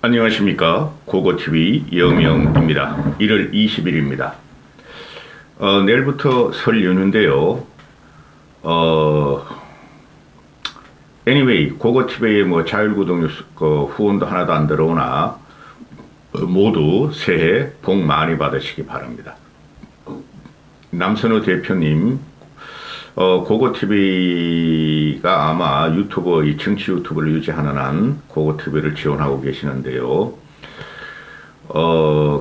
안녕하십니까. 고고TV 영영입니다. 1월 20일입니다. 내일부터 설 연휴인데요. anyway, 고고TV에 뭐 자율구독 후원도 하나도 안 들어오나 모두 새해 복 많이 받으시기 바랍니다. 남선우 대표님, 고고TV가 아마 유튜버, 이 정치 유튜브를 유지하는 한 고고TV를 지원하고 계시는데요.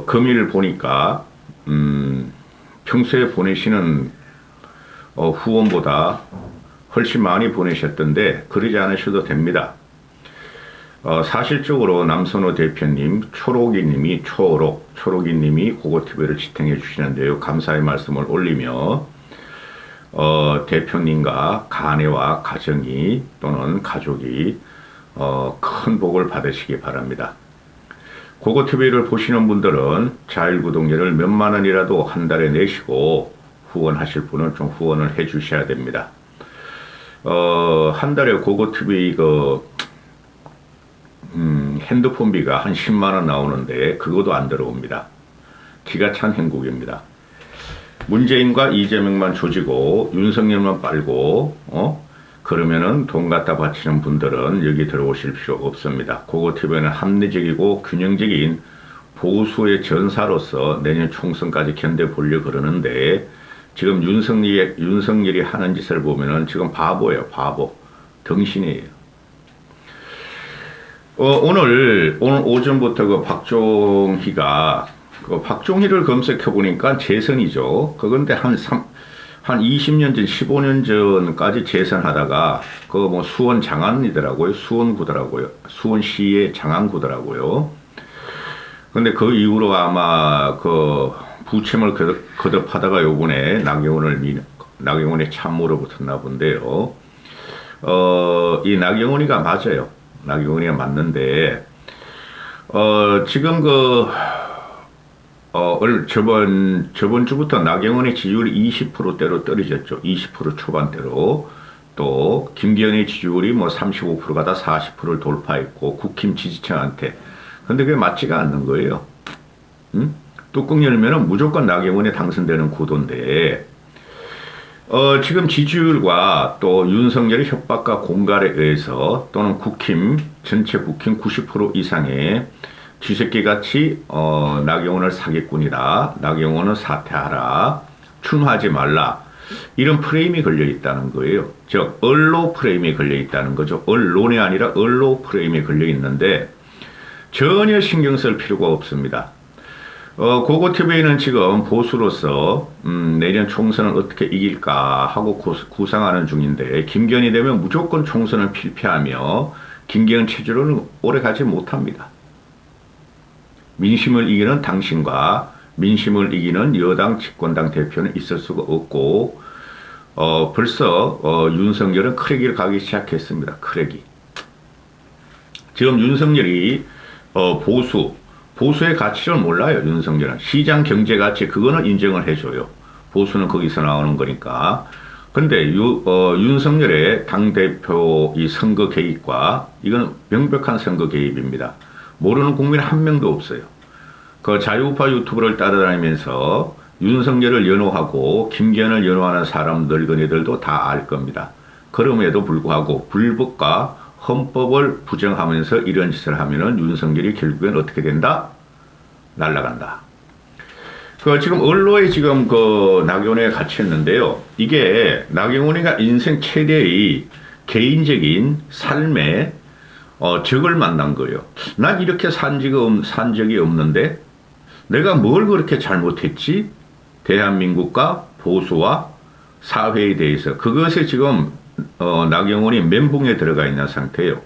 금일 보니까, 평소에 보내시는, 후원보다 훨씬 많이 보내셨던데, 그러지 않으셔도 됩니다. 사실적으로 남선호 대표님, 초록이님이 고고TV를 지탱해 주시는데요. 감사의 말씀을 올리며, 대표님과 가내와 가정이 또는 가족이 큰 복을 받으시기 바랍니다. 고고TV를 보시는 분들은 자율구독료를 몇만 원이라도 한 달에 내시고 후원하실 분은 좀 후원을 해 주셔야 됩니다. 한 달에 고고TV 핸드폰비가 한 10만 원 나오는데 그것도 안 들어옵니다. 기가 찬 행복입니다. 문재인과 이재명만 조지고 윤석열만 빨고 그러면은 돈 갖다 바치는 분들은 여기 들어오실 필요가 없습니다. 고고TV는 합리적이고 균형적인 보수의 전사로서 내년 총선까지 견뎌보려 그러는데 지금 윤석열이 하는 짓을 보면은 지금 바보예요. 바보. 덩신이에요. 오늘 오전부터 박종희를 검색해보니까 재선이죠. 그건데 한 20년 전, 15년 전까지 재선하다가, 수원 장안이더라고요. 수원구더라고요. 수원시의 장안구더라고요. 근데 그 이후로 아마 부채물 거듭하다가 요번에 나경원의 참모로 붙었나 본데요. 이 나경원이가 맞아요. 나경원이가 맞는데, 지금 저번 주부터 나경원의 지지율이 20%대로 떨어졌죠. 20% 초반대로. 또, 김기현의 지지율이 35% 가다 40%를 돌파했고, 국힘 지지층한테. 근데 그게 맞지가 않는 거예요. 뚜껑 열면은 무조건 나경원이 당선되는 구도인데, 지금 지지율과 또 윤석열의 협박과 공갈에 의해서 또는 전체 국힘 90% 이상의 쥐새끼같이 나경원을 사기꾼이다. 나경원은 사퇴하라. 출마하지 말라. 이런 프레임이 걸려 있다는 거예요. 즉 언로 프레임이 걸려 있다는 거죠. 언론이 아니라 언로 프레임이 걸려 있는데 전혀 신경 쓸 필요가 없습니다. 고고TV는 지금 보수로서 내년 총선을 어떻게 이길까 하고 구상하는 중인데 김기현이 되면 무조건 총선을 필패하며 김기현 체제로는 오래 가지 못합니다. 민심을 이기는 당신과 민심을 이기는 여당 집권당 대표는 있을 수가 없고 벌써 윤석열은 크레기를 가기 시작했습니다. 크레기. 지금 윤석열이 보수의 가치를 몰라요. 윤석열은 시장 경제 가치 그거는 인정을 해줘요. 보수는 거기서 나오는 거니까. 근데 윤석열의 당대표 이 선거 개입과 이건 명백한 선거 개입입니다. 모르는 국민 한 명도 없어요. 자유우파 유튜브를 따라다니면서 윤석열을 연호하고 김기현을 연호하는 사람 늙은이들도 다 알 겁니다. 그럼에도 불구하고 불법과 헌법을 부정하면서 이런 짓을 하면은 윤석열이 결국엔 어떻게 된다? 날아간다. 지금 언론에 지금 나경원이가 갇혔는데요. 이게 나경원이가 인생 최대의 개인적인 삶에 적을 만난 거예요. 난 이렇게 산 적이 없는데 내가 뭘 그렇게 잘못했지? 대한민국과 보수와 사회에 대해서 그것에 지금 나경원이 멘붕에 들어가 있는 상태예요.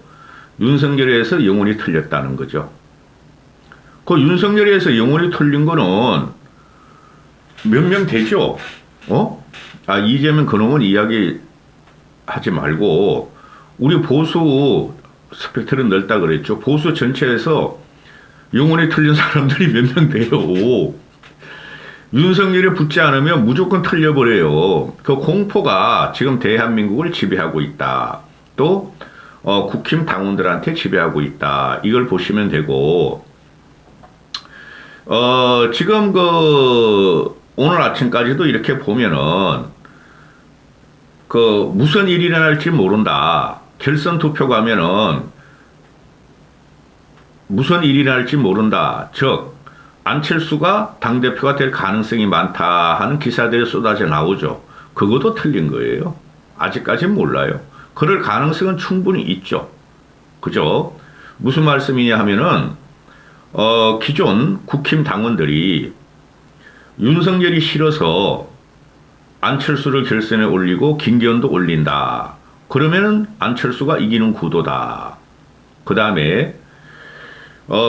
윤석열에서 영원히 틀렸다는 거죠. 윤석열에서 영원히 틀린 거는 몇 명 되죠? 이재명 그놈은 이야기 하지 말고 우리 보수 스펙트럼 넓다 그랬죠. 보수 전체에서 영원히 틀린 사람들이 몇 명 돼요. 윤석열이 붙지 않으면 무조건 틀려버려요. 공포가 지금 대한민국을 지배하고 있다. 또 국힘 당원들한테 지배하고 있다. 이걸 보시면 되고, 지금 오늘 아침까지도 이렇게 보면은, 무슨 일이 일어날지 모른다. 결선 투표 가면은, 무슨 일이 일어날지 모른다. 즉, 안철수가 당대표가 될 가능성이 많다 하는 기사들이 쏟아져 나오죠. 그것도 틀린 거예요. 아직까지는 몰라요. 그럴 가능성은 충분히 있죠. 그죠? 무슨 말씀이냐 하면은, 기존 국힘 당원들이 윤석열이 싫어서 안철수를 결선에 올리고 김기현도 올린다. 그러면은 안철수가 이기는 구도다. 그 다음에,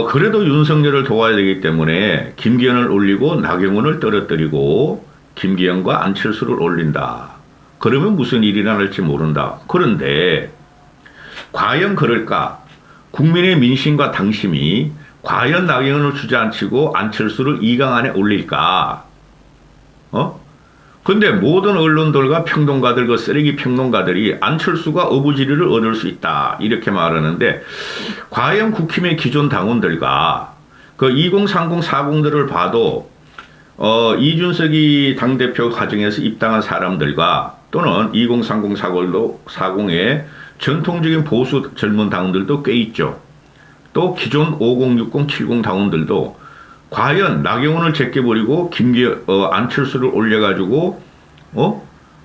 그래도 윤석열을 도와야 되기 때문에 김기현을 올리고 나경원을 떨어뜨리고 김기현과 안철수를 올린다. 그러면 무슨 일이 일어날지 모른다. 그런데 과연 그럴까? 국민의 민심과 당심이 과연 나경원을 주저앉히고 안철수를 2강 안에 올릴까? 근데 모든 언론들과 평론가들, 그 쓰레기 평론가들이 안철수가 어부지리를 얻을 수 있다. 이렇게 말하는데, 과연 국힘의 기존 당원들과 2030, 40들을 봐도, 이준석이 당대표 과정에서 입당한 사람들과 또는 2030, 40의 전통적인 보수 젊은 당원들도 꽤 있죠. 또 기존 50, 60, 70 당원들도 과연 나경원을 제껴버리고 안철수를 올려가지고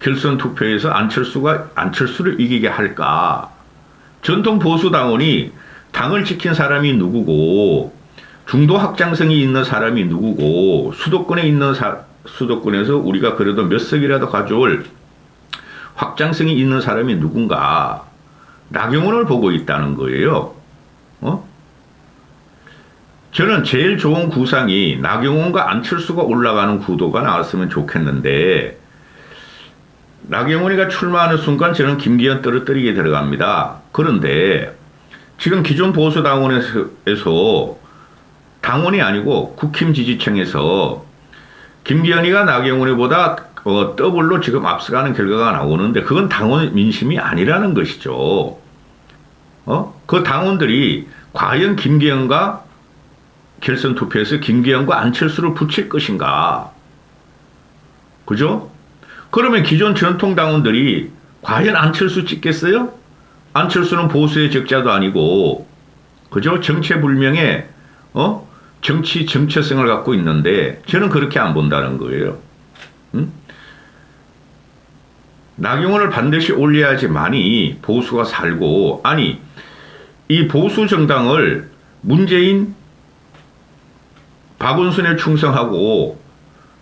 결선 투표에서 안철수를 이기게 할까? 전통 보수 당원이 당을 지킨 사람이 누구고 중도 확장성이 있는 사람이 누구고 수도권에서 우리가 그래도 몇 석이라도 가져올 확장성이 있는 사람이 누군가? 나경원을 보고 있다는 거예요. 저는 제일 좋은 구상이 나경원과 안철수가 올라가는 구도가 나왔으면 좋겠는데, 나경원이가 출마하는 순간 저는 김기현 떨어뜨리게 들어갑니다. 그런데 지금 기존 보수당원에서 당원이 아니고 국힘 지지층에서 김기현이가 나경원이보다 더블로 지금 앞서가는 결과가 나오는데, 그건 당원 민심이 아니라는 것이죠. 그 당원들이 과연 김기현과 결선 투표에서 김기현과 안철수를 붙일 것인가? 그죠? 그러면 기존 전통 당원들이 과연 안철수 찍겠어요? 안철수는 보수의 적자도 아니고, 그죠? 정체불명의, 정체성을 갖고 있는데, 저는 그렇게 안 본다는 거예요. 나경원을 반드시 올려야지만이 보수가 살고, 아니, 이 보수 정당을 문재인 박원순에 충성하고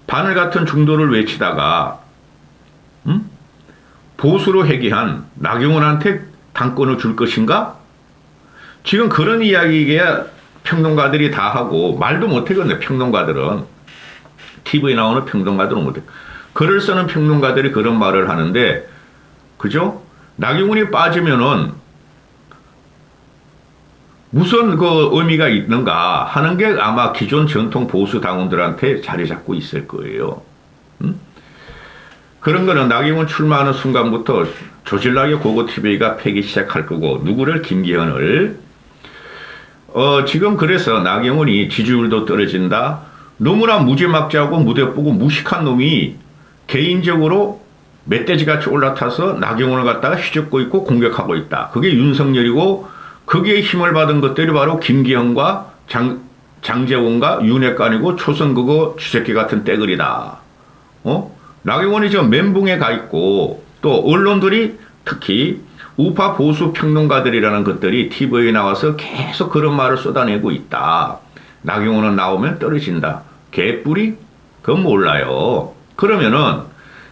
바늘 같은 중도를 외치다가 보수로 회귀한 나경원한테 당권을 줄 것인가? 지금 그런 이야기가 평론가들이 다 하고, 말도 못하겠네. 평론가들은 TV에 나오는 평론가들은 못해. 글을 쓰는 평론가들이 그런 말을 하는데, 그죠? 나경원이 빠지면은 무슨 의미가 있는가 하는 게 아마 기존 전통 보수 당원들한테 자리 잡고 있을 거예요. 그런 거는 나경원 출마하는 순간부터 조질나게 고고TV가 패기 시작할 거고, 누구를? 김기현을. 지금 그래서 나경원이 지지율도 떨어진다. 너무나 무지막지하고 무대뽀고 무식한 놈이 개인적으로 멧돼지같이 올라타서 나경원을 갖다가 휘젓고 있고 공격하고 있다. 그게 윤석열이고, 거기에 힘을 받은 것들이 바로 김기현과 장제원과 윤핵관이고 초선 주새끼 같은 떼거리다. 나경원이 지금 멘붕에 가 있고, 또 언론들이 특히 우파 보수 평론가들이라는 것들이 TV에 나와서 계속 그런 말을 쏟아내고 있다. 나경원은 나오면 떨어진다. 개뿔이? 그건 몰라요. 그러면은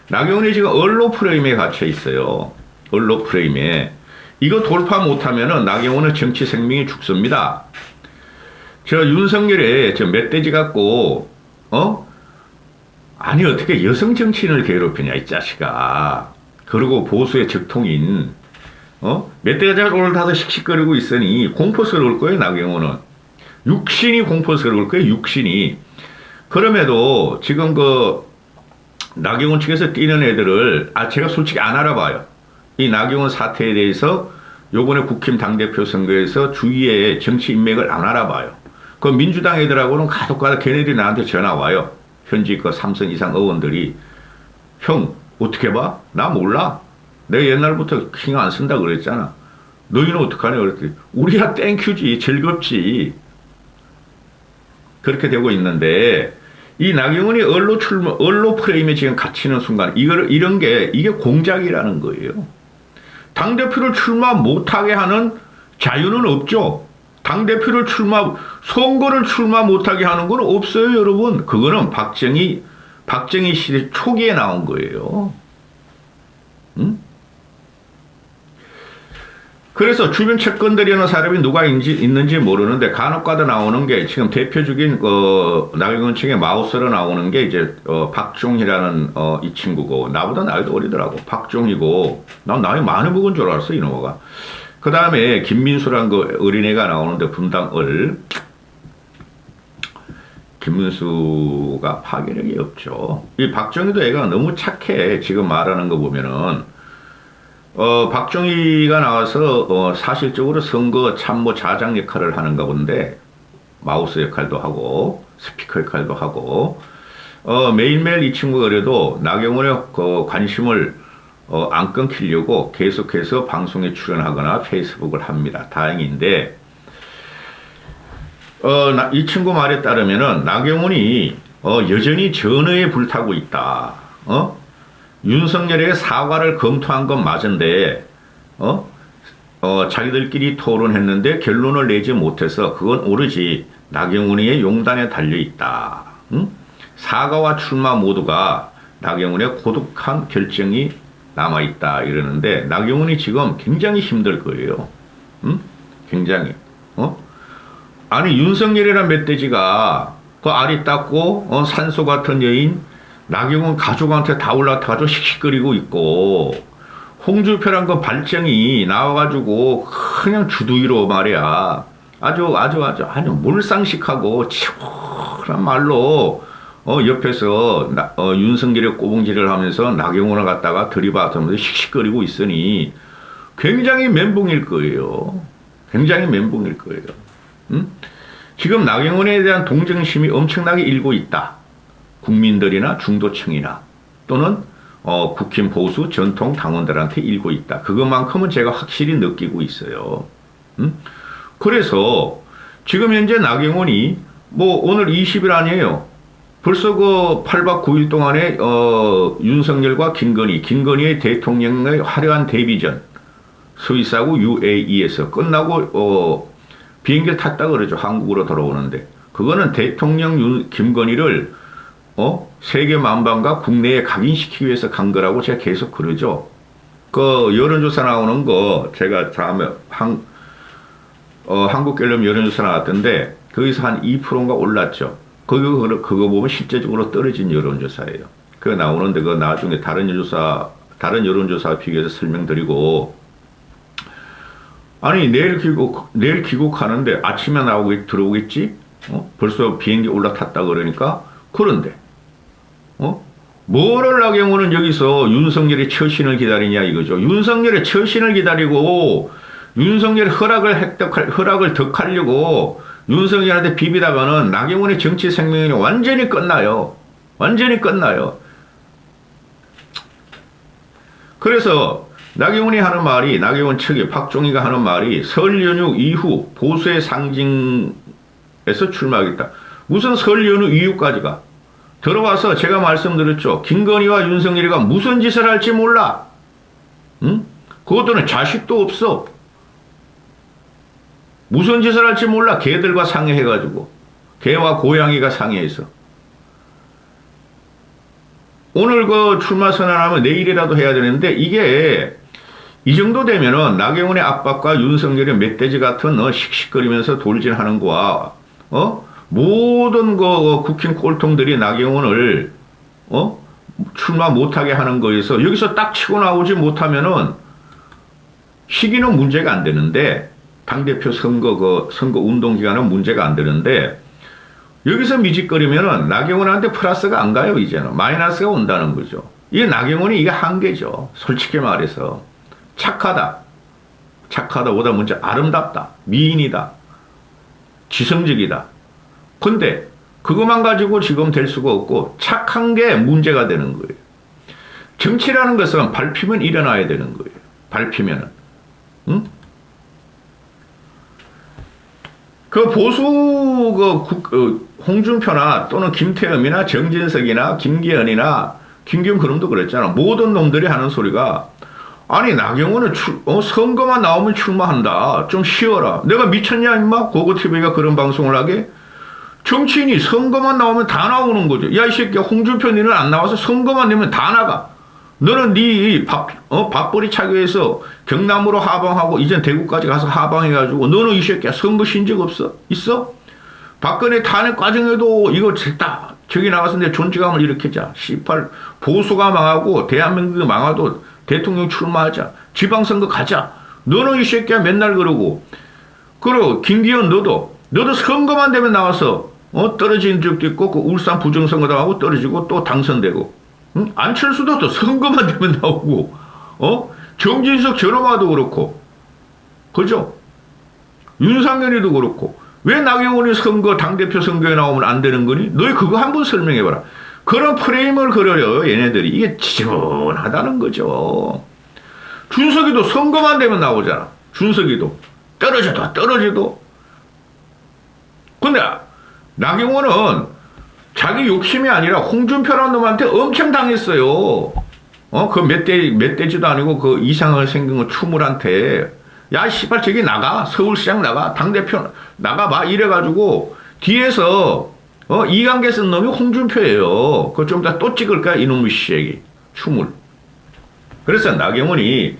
나경원이 지금 언론 프레임에 갇혀 있어요. 언론 프레임에. 이거 돌파 못하면은 나경원은 정치 생명이 죽습니다. 저 윤석열의 저 멧돼지 같고, 아니, 어떻게 여성 정치인을 괴롭히냐, 이 자식아. 그리고 보수의 적통인, 멧돼지가 올라타서 씩씩거리고 있으니 공포스러울 거예요, 나경원은. 육신이 공포스러울 거예요, 육신이. 그럼에도 지금 나경원 측에서 뛰는 애들을, 제가 솔직히 안 알아봐요. 이 나경원 사태에 대해서 요번에 국힘 당대표 선거에서 주위에 정치 인맥을 안 알아봐요. 그 민주당 애들하고는 가족가다 걔네들이 나한테 전화 와요. 현직 그 3선 이상 의원들이 형 어떻게 봐? 나 몰라. 내가 옛날부터 신경 안 쓴다 그랬잖아. 너희는 어떡하냐 그랬더니 우리야 땡큐지 즐겁지. 그렇게 되고 있는데 이 나경원이 언로 프레임에 지금 갇히는 순간 이런 게 이게 공작이라는 거예요. 당대표를 출마 못하게 하는 자유는 없죠. 당대표를 선거를 출마 못하게 하는 건 없어요, 여러분. 그거는 박정희 시대 초기에 나온 거예요. 응? 그래서 주변 채권들이 있는 사람이 누가 있는지 모르는데 간혹가다 나오는 게 지금 대표적인 나경원 측의 마우스로 나오는 게 이제 박종희라는 이 친구고 나보다 나이도 어리더라고. 박종희고 난 나이 많이 먹은 줄 알았어 이놈아가. 그 다음에 김민수라는 그 어린애가 나오는데 분당을 김민수가 파괴력이 없죠. 이 박정희도 애가 너무 착해. 지금 말하는 거 보면은 박정희가 나와서 사실적으로 선거 참모 자장 역할을 하는가 본데 마우스 역할도 하고 스피커 역할도 하고 매일매일 이 친구가 그래도 나경원의 관심을 안 끊기려고 계속해서 방송에 출연하거나 페이스북을 합니다. 다행인데 이 친구 말에 따르면은 나경원이 여전히 전의에 불타고 있다. 윤석열에게 사과를 검토한 건 맞은데, 자기들끼리 토론했는데 결론을 내지 못해서 그건 오로지 나경원의 용단에 달려있다. 응? 사과와 출마 모두가 나경원의 고독한 결정이 남아있다. 이러는데, 나경원이 지금 굉장히 힘들 거예요. 응? 굉장히. 아니, 윤석열이란 멧돼지가 그 알이 닦고, 산소 같은 여인, 나경원 가족한테 다 올라타가지고 씩씩거리고 있고 홍준표란 그 발정이 나와가지고 그냥 주둥이로 말이야 아주 몰상식하고 치열한 말로 옆에서 윤석열의 꼬봉질을 하면서 나경원을 갖다가 들이받으면서 씩씩거리고 있으니 굉장히 멘붕일 거예요. 굉장히 멘붕일 거예요. 응? 지금 나경원에 대한 동정심이 엄청나게 일고 있다. 국민들이나 중도층이나 또는 국힘 보수 전통 당원들한테 일고 있다. 그것만큼은 제가 확실히 느끼고 있어요. 그래서 지금 현재 나경원이 오늘 20일 아니에요. 벌써 그 8박 9일 동안에 윤석열과 김건희의 대통령의 화려한 데뷔전 스위스하고 UAE에서 끝나고 비행기를 탔다 그러죠. 한국으로 돌아오는데 그거는 대통령 김건희를 세계 만방과 국내에 각인시키기 위해서 간 거라고 제가 계속 그러죠. 그 여론조사 나오는 거 제가 다음에 한국갤럽 여론조사 나왔던데 거기서 한 2%인가 올랐죠. 그거 보면 실제적으로 떨어진 여론조사예요. 그거 나오는데 그거 나중에 다른 여론조사 비교해서 설명드리고 아니 내일 귀국하는데 아침에 들어오겠지? 벌써 비행기 올라탔다 그러니까 그런데 뭐를 나경원은 여기서 윤석열의 처신을 기다리냐 이거죠. 윤석열의 처신을 기다리고 윤석열의 허락을 덕하려고 윤석열한테 비비다가는 나경원의 정치 생명이 완전히 끝나요. 완전히 끝나요. 그래서 나경원 측이 박종희가 하는 말이 설 연휴 이후 보수의 상징에서 출마하겠다. 무슨 설 연휴 이후까지가 들어와서 제가 말씀드렸죠. 김건희와 윤석열이가 무슨 짓을 할지 몰라. 응? 그것들은 자식도 없어. 무슨 짓을 할지 몰라. 개들과 상의해가지고. 개와 고양이가 상의해서. 오늘 그 출마 선언하면 내일이라도 해야 되는데 이게 이 정도 되면은 나경원의 압박과 윤석열의 멧돼지 같은 씩씩거리면서 돌진하는 거와 모든 국힘 꼴통들이 나경원을 출마 못하게 하는 거에서 여기서 딱 치고 나오지 못하면은 시기는 문제가 안 되는데 당대표 선거 운동 기간은 문제가 안 되는데 여기서 미직거리면은 나경원한테 플러스가 안 가요. 이제는 마이너스가 온다는 거죠. 이게 나경원이 이게 한계죠. 솔직히 말해서 착하다. 착하다보다 먼저 아름답다, 미인이다, 지성적이다. 근데 그것만 가지고 지금 될 수가 없고 착한 게 문제가 되는 거예요. 정치라는 것은 밟히면 일어나야 되는 거예요. 밟히면은. 응? 그 보수 홍준표나 또는 김태흠이나 정진석이나 김기현이나 김경그럼도 그랬잖아. 모든 놈들이 하는 소리가 아니 나경원은 선거만 나오면 출마한다. 좀 쉬어라. 내가 미쳤냐 임마? 고고TV가 그런 방송을 하게? 정치인이 선거만 나오면 다 나오는 거죠. 야 이 새끼야 홍준표 니는 안 나와서 선거만 되면 다 나가. 너는 네 밥벌이 차기 위해서 경남으로 하방하고 이젠 대구까지 가서 하방해가지고 너는 이 새끼야 선거 신 적 없어? 있어? 박근혜 탄핵 과정에도 이거 다 저기 나가서 내 존재감을 일으키자. 18 보수가 망하고 대한민국이 망하도 대통령 출마하자. 지방선거 가자. 너는 이 새끼야 맨날 그러고. 그리고 김기현 너도 선거만 되면 나와서 떨어진 적도 있고 그 울산 부정선거 당하고 떨어지고 또 당선되고. 응? 안철수도 또 선거만 되면 나오고. 정진석 저놈아도 그렇고. 그죠? 윤상현이도 그렇고. 왜 나경원이 선거 당대표 선거에 나오면 안 되는 거니? 너희 그거 한번 설명해봐라. 그런 프레임을 그려요 얘네들이. 이게 지저분하다는 거죠. 준석이도 선거만 되면 나오잖아. 준석이도 떨어져도. 근데 나경원은 자기 욕심이 아니라 홍준표라는 놈한테 엄청 당했어요. 그 멧돼지도 아니고 그 이상하게 생긴 거 추물한테 야 씨발 저기 나가 서울시장 나가 당대표 나가봐 이래가지고 뒤에서 이관계 쓴 놈이 홍준표예요. 그거 좀 이따 또 찍을 거야 이놈의 씨에게 추물. 그래서 나경원이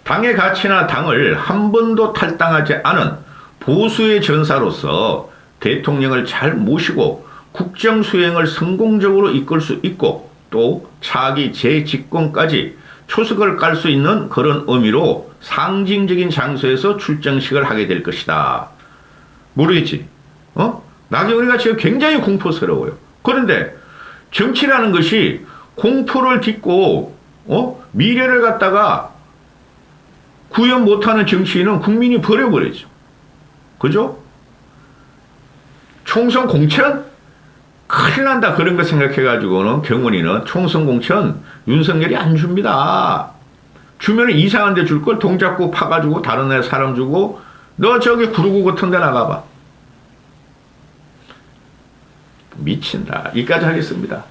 당의 가치나 당을 한 번도 탈당하지 않은 보수의 전사로서 대통령을 잘 모시고 국정 수행을 성공적으로 이끌 수 있고 또 차기 재집권까지 초석을 깔 수 있는 그런 의미로 상징적인 장소에서 출정식을 하게 될 것이다. 모르겠지? 나경원이가 지금 굉장히 공포스러워요. 그런데 정치라는 것이 공포를 딛고 미래를 갖다가 구현 못하는 정치인은 국민이 버려버리죠. 그죠? 총선 공천? 큰일 난다 그런 거 생각해가지고는 경원이는 총선 공천 윤석열이 안 줍니다. 주면 이상한 데 줄 걸 동작구 파가지고 다른 애 사람 주고 너 저기 구루구 같은 데 나가봐. 미친다. 여기까지 하겠습니다.